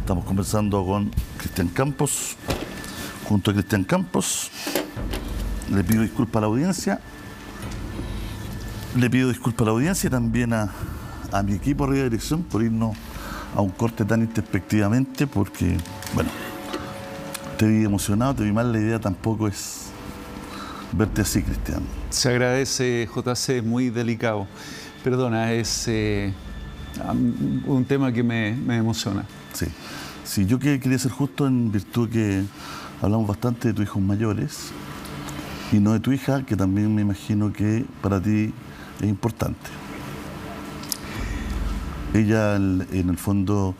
Estamos conversando con Cristian Campos. Junto a Cristian Campos, le pido disculpas a la audiencia. Le pido disculpas a la audiencia y también a mi equipo de dirección por irnos a un corte tan introspectivamente, porque, bueno, te vi emocionado, te vi mal. La idea tampoco es verte así, Cristian. Se agradece, JC, muy delicado. Perdona, es un tema que me emociona. Sí. Sí, yo quería ser justo en virtud que hablamos bastante de tus hijos mayores y no de tu hija, que también me imagino que para ti es importante. Ella, en el fondo,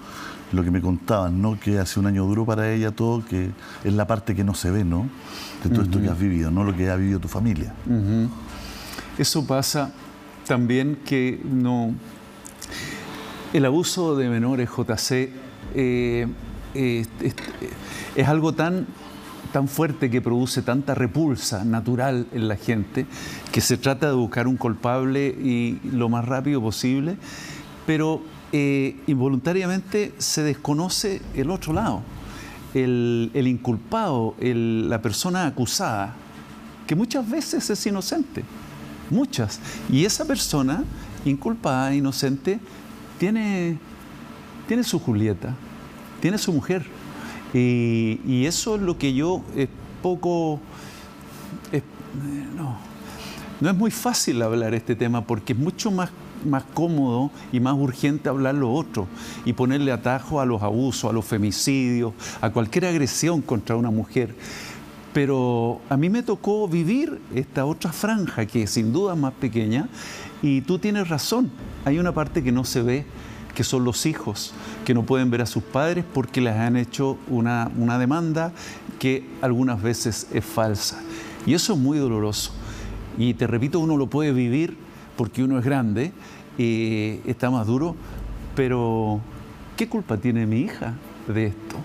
lo que me contaban, ¿no? Que hace un año duro para ella todo, que es la parte que no se ve, ¿no? De todo esto que has vivido, no lo que ha vivido tu familia. Eso pasa también que no... El abuso de menores, JC, es algo tan fuerte que produce tanta repulsa natural en la gente, que se trata de buscar un culpable y lo más rápido posible, pero involuntariamente se desconoce el otro lado, el inculpado, la persona acusada, que muchas veces es inocente, muchas, y esa persona inculpada, inocente, tiene su Julieta, tiene su mujer, y eso es lo que yo no es muy fácil hablar este tema, porque es mucho más cómodo y más urgente hablar lo otro y ponerle atajo a los abusos, a los femicidios, a cualquier agresión contra una mujer. Pero a mí me tocó vivir esta otra franja, que sin duda es más pequeña, y tú tienes razón, hay una parte que no se ve, que son los hijos, que no pueden ver a sus padres porque les han hecho una demanda que algunas veces es falsa. Y eso es muy doloroso. Y te repito, uno lo puede vivir porque uno es grande, está más duro, pero ¿qué culpa tiene mi hija de esto?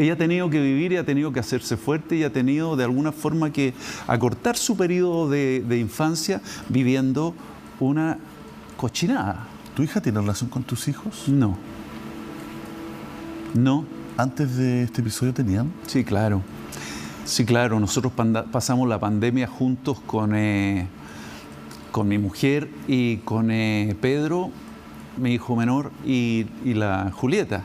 Ella ha tenido que vivir y ha tenido que hacerse fuerte y ha tenido de alguna forma que acortar su periodo de infancia viviendo una cochinada. ¿Tu hija tiene relación con tus hijos? No. No. ¿Antes de este episodio tenían? Sí, claro. Sí, claro. Nosotros pasamos la pandemia juntos con mi mujer y con Pedro, mi hijo menor, y la Julieta.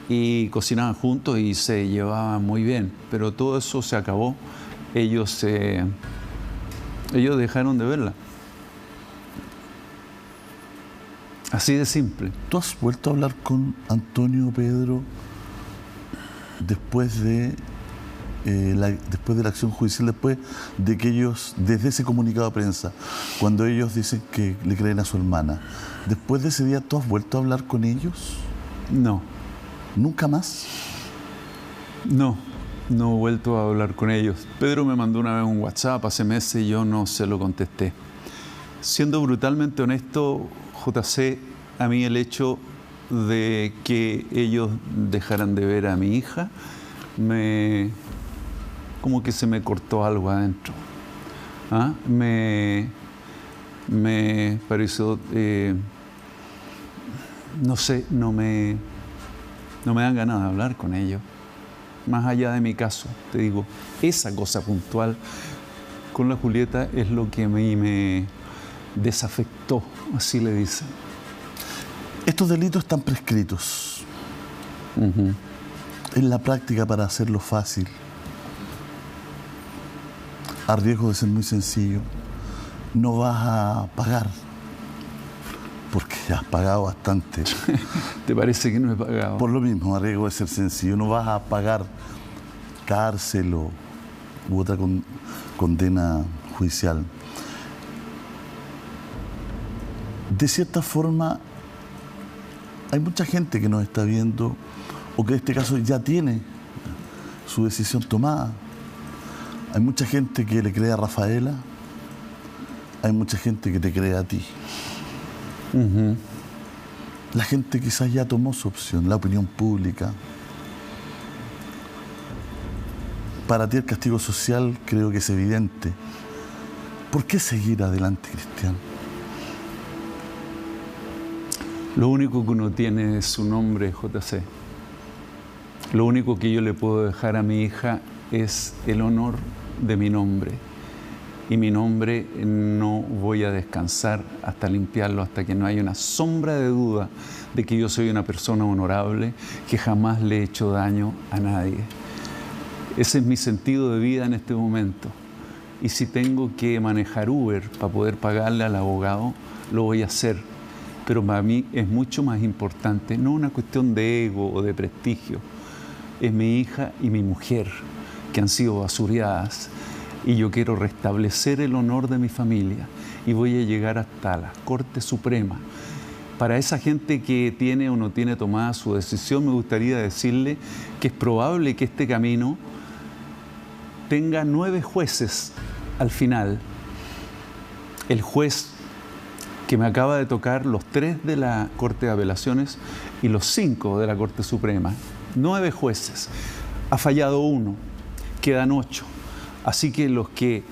Y cocinaban juntos y se llevaban muy bien. Pero todo eso se acabó. Ellos dejaron de verla. Así de simple. ¿Tú has vuelto a hablar con Antonio, Pedro, después de la acción judicial, después de que ellos, desde ese comunicado de prensa, cuando ellos dicen que le creen a su hermana, después de ese día, ¿tú has vuelto a hablar con ellos? No. ¿Nunca más? No he vuelto a hablar con ellos. Pedro me mandó una vez un WhatsApp hace meses y yo no se lo contesté. Siendo brutalmente honesto, JC, a mí el hecho de que ellos dejaran de ver a mi hija, como que se me cortó algo adentro. Me pareció, no sé, no me dan ganas de hablar con ellos. Más allá de mi caso, te digo, esa cosa puntual con la Julieta es lo que a mí me desafectó, así le dicen. Estos delitos están prescritos. En la práctica, para hacerlo fácil, a riesgo de ser muy sencillo, no vas a pagar, porque ya has pagado bastante. ¿Te parece que no he pagado? Por lo mismo, a riesgo de ser sencillo, no vas a pagar cárcel u otra condena judicial. De cierta forma, hay mucha gente que nos está viendo o que en este caso ya tiene su decisión tomada. Hay mucha gente que le cree a Rafaela, hay mucha gente que te cree a ti. La gente quizás ya tomó su opción, la opinión pública. Para ti el castigo social creo que es evidente. ¿Por qué seguir adelante, Cristian? Lo único que uno tiene es su nombre, JC. Lo único que yo le puedo dejar a mi hija es el honor de mi nombre. Y mi nombre no voy a descansar hasta limpiarlo, hasta que no haya una sombra de duda de que yo soy una persona honorable, que jamás le he hecho daño a nadie. Ese es mi sentido de vida en este momento. Y si tengo que manejar Uber para poder pagarle al abogado, lo voy a hacer. Pero para mí es mucho más importante, no una cuestión de ego o de prestigio, es mi hija y mi mujer, que han sido basureadas. Y yo quiero restablecer el honor de mi familia y voy a llegar hasta la Corte Suprema. Para esa gente que tiene o no tiene tomada su decisión, me gustaría decirle que es probable que este camino tenga 9 jueces al final. El juez que me acaba de tocar, los 3 de la Corte de Apelaciones y los 5 de la Corte Suprema. 9 jueces. Ha fallado 1, quedan 8. Así que los que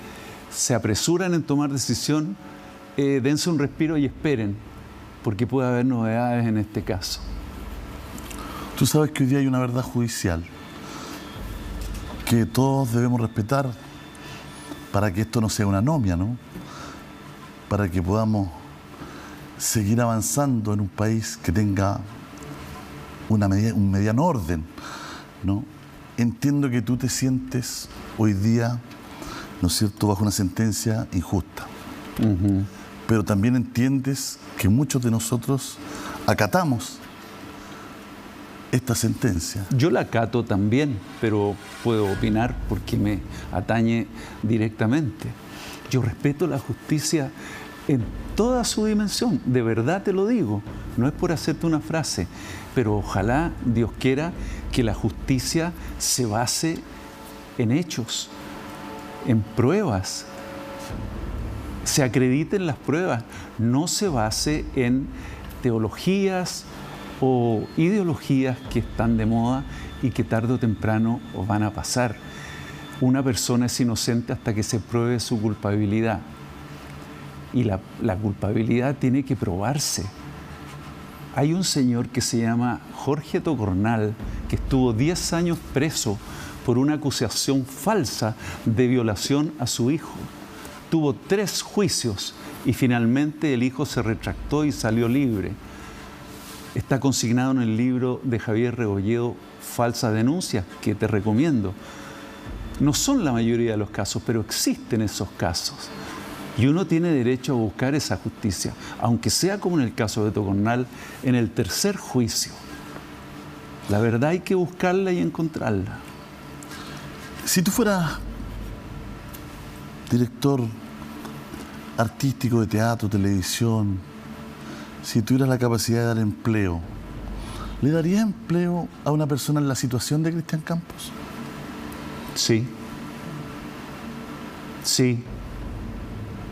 se apresuran en tomar decisión, dense un respiro y esperen, porque puede haber novedades en este caso. Tú sabes que hoy día hay una verdad judicial que todos debemos respetar para que esto no sea una anomia, ¿no? Para que podamos seguir avanzando en un país que tenga un mediano orden, ¿no? Entiendo que tú te sientes hoy día, ¿no es cierto?, bajo una sentencia injusta. Pero también entiendes que muchos de nosotros acatamos esta sentencia. Yo la acato también, pero puedo opinar porque me atañe directamente. Yo respeto la justicia en toda su dimensión, de verdad te lo digo, no es por hacerte una frase, pero ojalá Dios quiera que la justicia se base en hechos, en pruebas, se acrediten las pruebas, no se base en teologías o ideologías que están de moda y que tarde o temprano van a pasar. Una persona es inocente hasta que se pruebe su culpabilidad. Y la culpabilidad tiene que probarse. Hay un señor que se llama Jorge Tocornal, que estuvo 10 años preso por una acusación falsa de violación a su hijo. Tuvo 3 juicios y finalmente el hijo se retractó y salió libre. Está consignado en el libro de Javier Rebolledo, Falsas Denuncias, que te recomiendo. No son la mayoría de los casos, pero existen esos casos. Y uno tiene derecho a buscar esa justicia, aunque sea como en el caso de Tocornal, en el 3er juicio. La verdad hay que buscarla y encontrarla. Si tú fueras director artístico de teatro, televisión, si tuvieras la capacidad de dar empleo, ¿le darías empleo a una persona en la situación de Cristian Campos? Sí. Sí.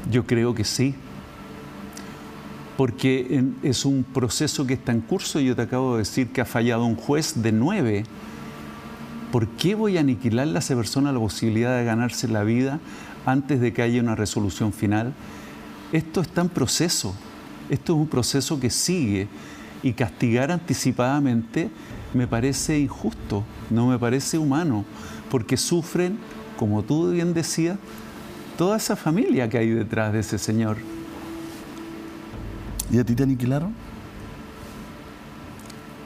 Yo creo que sí, porque es un proceso que está en curso. Yo te acabo de decir que ha fallado un juez de 9. ¿Por qué voy a aniquilarle a esa persona la posibilidad de ganarse la vida antes de que haya una resolución final? Esto está en proceso, esto es un proceso que sigue, y castigar anticipadamente me parece injusto, no me parece humano, porque sufren, como tú bien decías, toda esa familia que hay detrás de ese señor. ¿Y a ti te aniquilaron?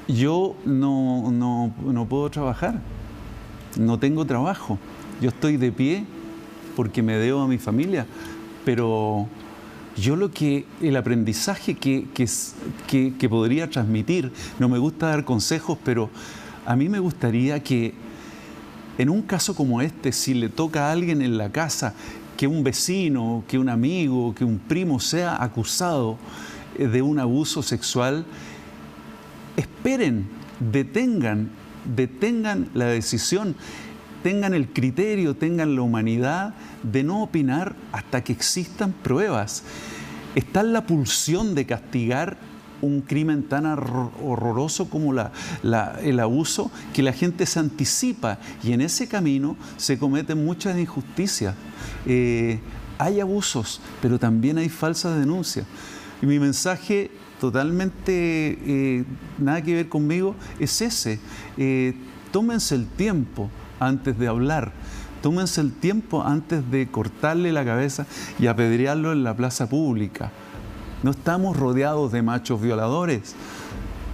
Yo no puedo trabajar, no tengo trabajo. Yo estoy de pie porque me debo a mi familia, pero yo el aprendizaje que podría transmitir, no me gusta dar consejos, pero a mí me gustaría que en un caso como este, si le toca a alguien en la casa, que un vecino, que un amigo, que un primo sea acusado de un abuso sexual, esperen, detengan la decisión, tengan el criterio, tengan la humanidad de no opinar hasta que existan pruebas. Está en la pulsión de castigar un crimen tan horroroso como el abuso, que la gente se anticipa y en ese camino se cometen muchas injusticias. Hay abusos, pero también hay falsas denuncias. Y mi mensaje, totalmente nada que ver conmigo, es ese. tómense el tiempo antes de hablar, tómense el tiempo antes de cortarle la cabeza y apedrearlo en la plaza pública. No estamos rodeados de machos violadores.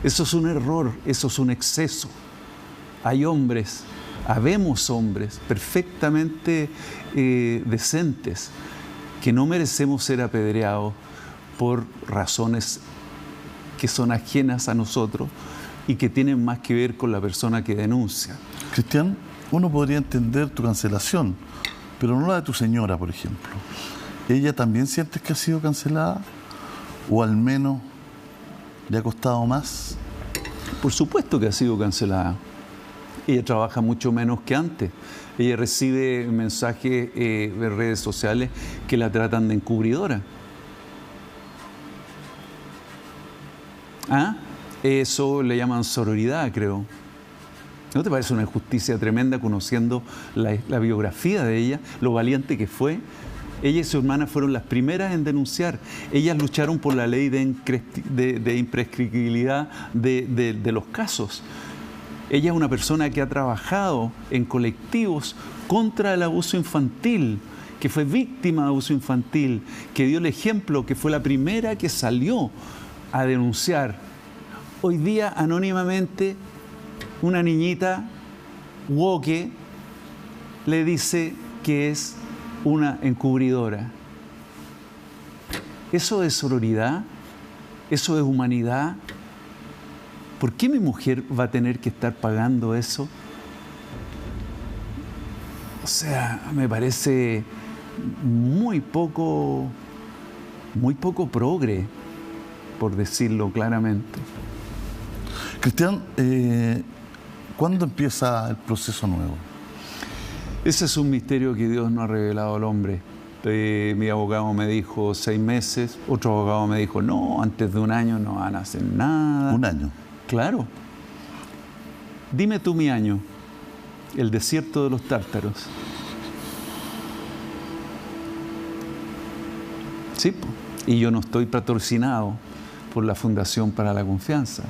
Eso es un error, eso es un exceso. Hay hombres, habemos hombres perfectamente decentes que no merecemos ser apedreados por razones que son ajenas a nosotros y que tienen más que ver con la persona que denuncia. Cristian, uno podría entender tu cancelación, pero no la de tu señora, por ejemplo. ¿Ella también sientes que ha sido cancelada? ¿O al menos le ha costado más? Por supuesto que ha sido cancelada. Ella trabaja mucho menos que antes. Ella recibe mensajes de redes sociales que la tratan de encubridora. ¿Ah? Eso le llaman sororidad, creo. ¿No te parece una injusticia tremenda conociendo la biografía de ella, lo valiente que fue? Ella y su hermana fueron las primeras en denunciar. Ellas lucharon por la ley de imprescriptibilidad de los casos. Ella es una persona que ha trabajado en colectivos contra el abuso infantil, que fue víctima de abuso infantil, que dio el ejemplo, que fue la primera que salió a denunciar. Hoy día, anónimamente, una niñita woke le dice que es una encubridora. ¿Eso es sororidad? ¿Eso es humanidad? ¿Por qué mi mujer va a tener que estar pagando eso? O sea, me parece muy poco progre, por decirlo claramente. Cristian, ¿cuándo empieza el proceso nuevo? Ese es un misterio que Dios no ha revelado al hombre. Mi abogado me dijo 6 meses, otro abogado me dijo, no, antes de 1 año no van a hacer nada. 1 año. Claro. Dime tú mi año, el desierto de los tártaros. Sí, y yo no estoy patrocinado por la Fundación para la Confianza.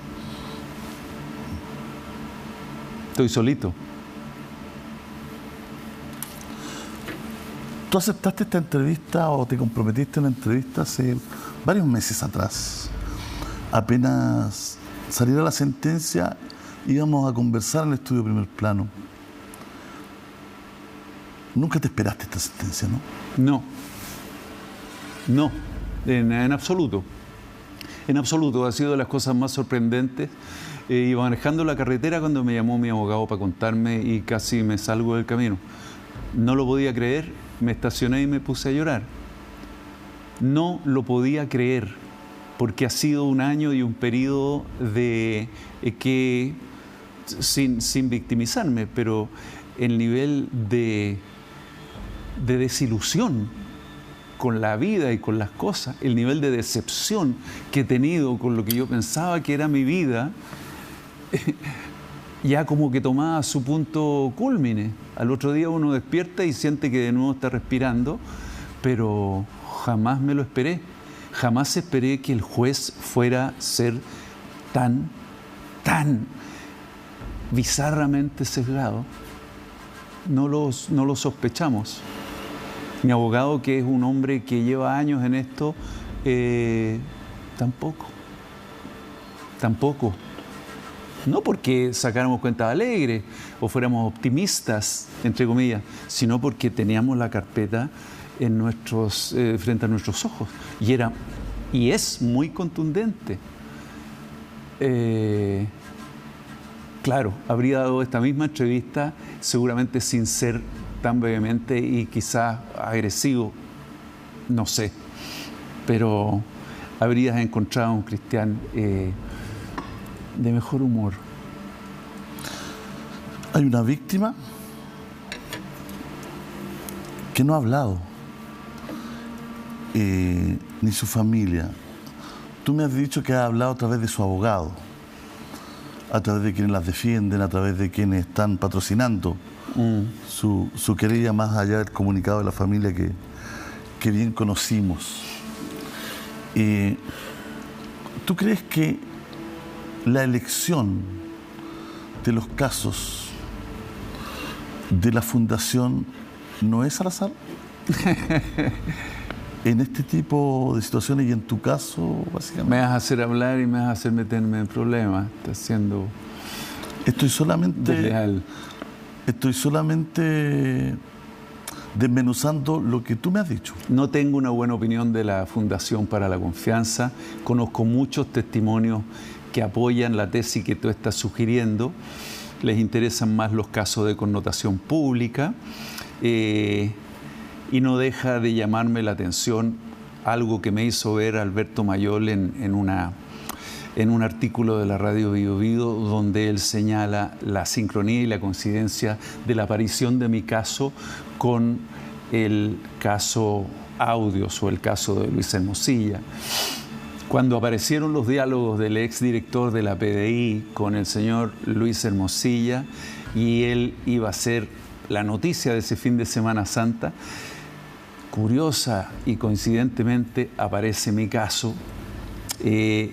Estoy solito. Tú aceptaste esta entrevista o te comprometiste en una entrevista hace varios meses atrás. Apenas saliera la sentencia, íbamos a conversar en el estudio Primer Plano. Nunca te esperaste esta sentencia, ¿no? No, en absoluto. En absoluto, ha sido de las cosas más sorprendentes. Iba manejando la carretera cuando me llamó mi abogado para contarme y casi me salgo del camino. No lo podía creer, me estacioné y me puse a llorar. No lo podía creer, porque ha sido 1 año y un periodo de que, sin victimizarme, pero el nivel de desilusión con la vida y con las cosas, el nivel de decepción que he tenido con lo que yo pensaba que era mi vida, ya como que tomaba su punto cúlmine. Al otro día uno despierta y siente que de nuevo está respirando, pero jamás me lo esperé. Jamás esperé que el juez fuera a ser tan bizarramente sesgado. No lo sospechamos. Mi abogado, que es un hombre que lleva años en esto, tampoco. No porque sacáramos cuentas alegres o fuéramos optimistas, entre comillas, sino porque teníamos la carpeta frente a nuestros ojos. Y es muy contundente. Claro, habría dado esta misma entrevista seguramente sin ser tan vehemente y quizás agresivo, no sé, pero habrías encontrado a un Cristian de mejor humor. Hay una víctima que no ha hablado, ni su familia. Tú me has dicho que ha hablado a través de su abogado, a través de quienes las defienden, a través de quienes están patrocinando su querella, más allá del comunicado de la familia que bien conocimos. ¿Tú crees que la elección de los casos de la fundación no es al azar. En este tipo de situaciones y en tu caso, básicamente. Me vas a hacer hablar y me vas a hacer meterme en problemas. Estás siendo Estoy desleal. solamente desmenuzando lo que tú me has dicho. No tengo una buena opinión de la Fundación para la Confianza. Conozco muchos testimonios que apoyan la tesis que tú estás sugiriendo. Les interesan más los casos de connotación pública. Y no deja de llamarme la atención algo que me hizo ver Alberto Mayol en un artículo de la radio Bio Bio, donde él señala la sincronía y la coincidencia de la aparición de mi caso con el caso Audios o el caso de Luis Hermosilla. Cuando aparecieron los diálogos del exdirector de la PDI con el señor Luis Hermosilla y él iba a ser la noticia de ese fin de Semana Santa, curiosa y coincidentemente aparece mi caso y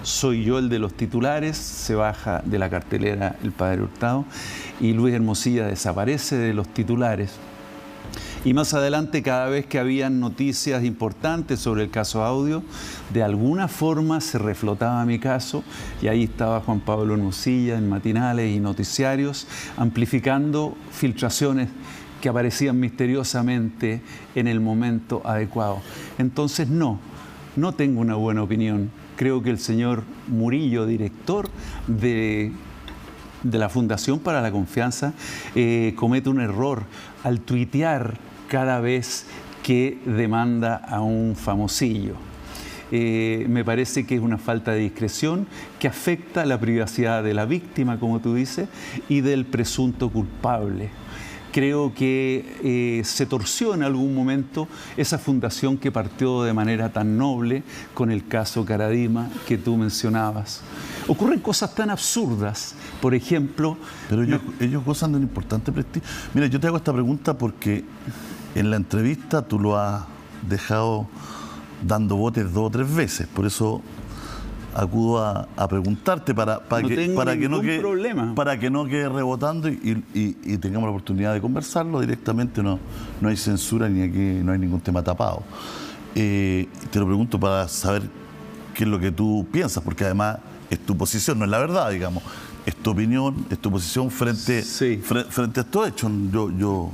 soy yo el de los titulares, se baja de la cartelera el padre Hurtado y Luis Hermosilla desaparece de los titulares. Y más adelante, cada vez que habían noticias importantes sobre el caso Audio, de alguna forma se reflotaba mi caso y ahí estaba Juan Pablo Hermosilla en matinales y noticiarios amplificando filtraciones que aparecían misteriosamente en el momento adecuado. Entonces no tengo una buena opinión. Creo que el señor Murillo, director de la Fundación para la Confianza, comete un error al tuitear cada vez que demanda a un famosillo. Me parece que es una falta de discreción que afecta la privacidad de la víctima, como tú dices, y del presunto culpable. Creo que se torció en algún momento esa fundación que partió de manera tan noble con el caso Caradima que tú mencionabas. Ocurren cosas tan absurdas, por ejemplo... Pero ellos gozan de un importante prestigio. Mira, yo te hago esta pregunta porque en la entrevista tú lo has dejado dando botes 2 o 3 veces, por eso acudo a preguntarte para que no quede rebotando y tengamos la oportunidad de conversarlo directamente. No hay censura ni aquí no hay ningún tema tapado. Te lo pregunto para saber qué es lo que tú piensas, porque además es tu posición, no es la verdad, digamos. Es tu opinión, es tu posición frente a estos hechos.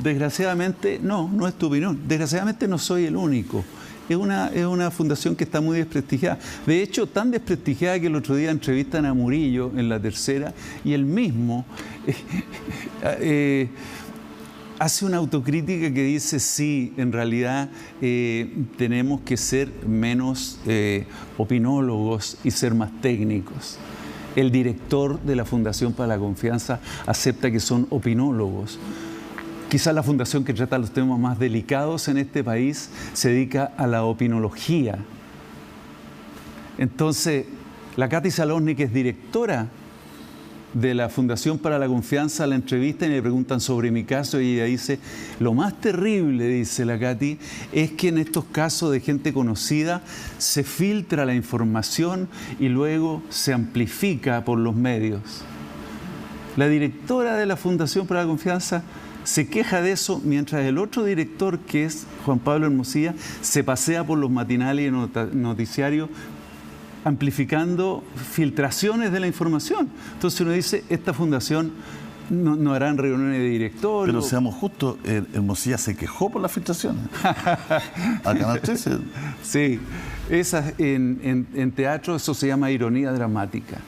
Desgraciadamente, no es tu opinión. Desgraciadamente no soy el único. Es una fundación que está muy desprestigiada. De hecho, tan desprestigiada que el otro día entrevistan a Murillo en La Tercera y él mismo hace una autocrítica que dice, sí, en realidad tenemos que ser menos opinólogos y ser más técnicos. El director de la Fundación para la Confianza acepta que son opinólogos. Quizás la fundación que trata los temas más delicados en este país se dedica a la opinología. Entonces, la Katy Salosny, que es directora de la Fundación para la Confianza, la entrevistan y le preguntan sobre mi caso y ella dice, lo más terrible, dice la Katy, es que en estos casos de gente conocida se filtra la información y luego se amplifica por los medios. La directora de la Fundación para la Confianza se queja de eso, mientras el otro director, que es Juan Pablo Hermosilla, se pasea por los matinales y noticiarios amplificando filtraciones de la información. Entonces uno dice, esta fundación no harán reuniones de directorio. Pero seamos justos, Hermosilla se quejó por las filtraciones. A Canal 13. Sí, en teatro eso se llama ironía dramática.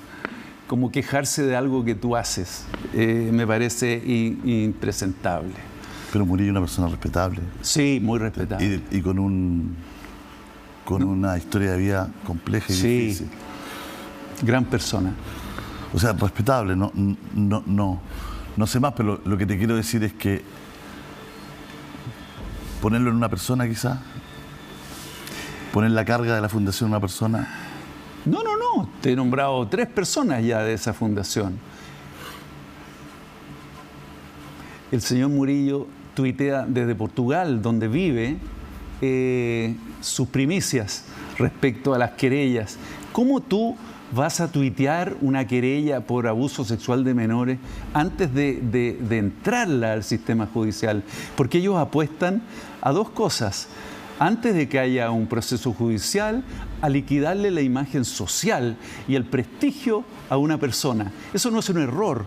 Como quejarse de algo que tú haces, me parece impresentable. Pero Murillo es una persona respetable. Sí, muy respetable. Y con una historia de vida compleja y difícil. Gran persona. O sea, respetable, no sé más, pero lo que te quiero decir es que ponerlo en una persona quizás, poner la carga de la fundación en una persona... No, te he nombrado 3 personas ya de esa fundación. El señor Murillo tuitea desde Portugal, donde vive, sus primicias respecto a las querellas. ¿Cómo tú vas a tuitear una querella por abuso sexual de menores antes de entrarla al sistema judicial, porque ellos apuestan a dos cosas. Antes de que haya un proceso judicial, a liquidarle la imagen social y el prestigio a una persona. Eso no es un error,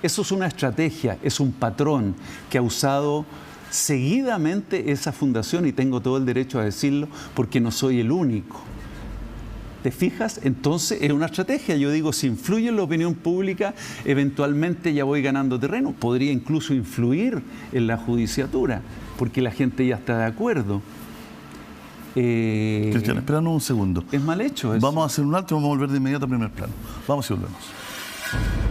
eso es una estrategia, es un patrón que ha usado seguidamente esa fundación, y tengo todo el derecho a decirlo porque no soy el único. ¿Te fijas? Entonces es una estrategia. Yo digo, si influye en la opinión pública, eventualmente ya voy ganando terreno. Podría incluso influir en la judiciatura, porque la gente ya está de acuerdo. Cristian, espéranos un segundo. Es mal hecho eso. Vamos a hacer un alto y vamos a volver de inmediato a primer plano. Vamos y volvemos.